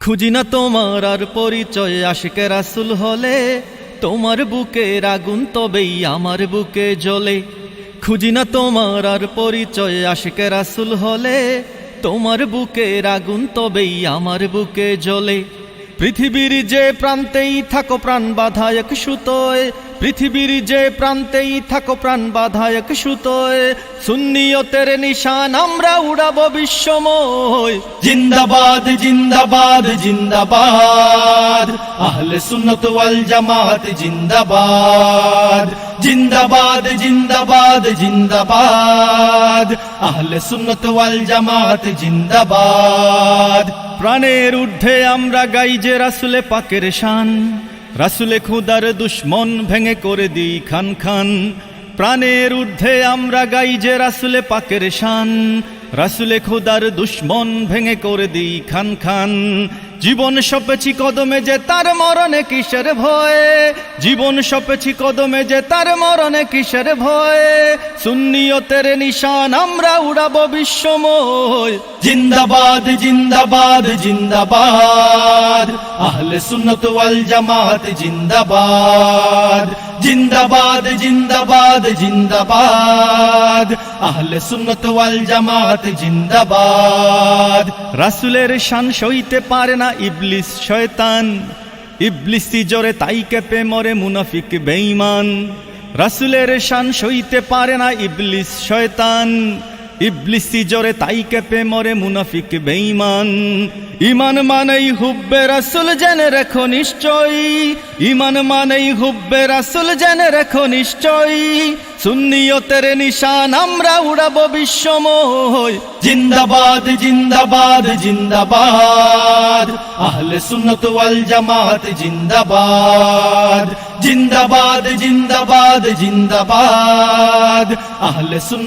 খুঁজি না তোমার আর পরিচয়, আশিকে রাসূল হলে তোমার বুকের আগুন তবেই আমার বুকে জ্বলে। খুঁজি না তোমার আর পরিচয়, আশিকে রাসূল হলে তোমার বুকের আগুন তবেই আমার বুকে জ্বলে। পৃথিবীর যে প্রান্তেই থাকো প্রাণ বাঁধা এক সুতোয়, পৃথিবীর যে প্রান্তেই থাকো প্রাণ বাঁধা এক সুতোয়, সুন্নিয়তের নিশান আমরা উড়াবো বিশ্বময়। জিন্দাবাদ জিন্দাবাদ জিন্দাবাদ, আহলে সুন্নাত ওয়াল জামাত জিন্দাবাদ। জিন্দাবাদ জিন্দাবাদ জিন্দাবাদ, আহলে সুন্নাত ওয়াল জামাত জিন্দাবাদ। প্রাণের ঊর্ধ্বে আমরা গাই যে রাসূলে পাকের শান, রাসূলে খুদার দুশ্মন ভেঙে করে দিই খান খান। প্রাণের ঊর্ধ্বে আমরা গাই যে রাসূলে পাকের শান, রাসূলে খুদার দুশ্মন ভেঙে করে দিই খান খান। জীবন সপেছি কদমে যে তার মরণে কিসের ভয়, জীবন সপেছি কদমে যে তার মরণে কিসের ভয়। সুন্নিয়তের নিশান আমরা উড়াবো বিশ্বময়। জিন্দাবাদ জিন্দাবাদ জিন্দাবাদ, আহলে সুন্নাত ওয়াল জামাত জিন্দাবাদ। জিন্দাবাদ জিন্দাবাদ জিন্দাবাদ, আহলে সুন্নাত ওয়াল জামাত জিন্দাবাদ। রাসূলের শান সইতে পারে না ইবলিস শয়তান, ইবলিসি জোরে তাই কেঁপে মরে মুনাফিক বেঈমান। রাসূলের শান সইতে পারে না ইবলিস শয়তান, ইবলিসি জোরে তাই কেঁপে মরে মুনাফিক বেঈমান। ঈমান মানেই হুব্বে রাসূল জেনে রেখো নিশ্চয়, ঈমান মানেই হুব্বে রাসূল জেনে রেখো নিশ্চয়। সুন্নিয়তের নিশান আমরা উড়াবো বিশ্বময়। জিন্দাবাদ জিন্দাবাদ জিন্দাবাদ, আহলে সুন্নাত ওয়াল জামাত জিন্দাবাদ। জিন্দাবাদ জিন্দাবাদ জিন্দাবাদ, আহলে সুন্নাত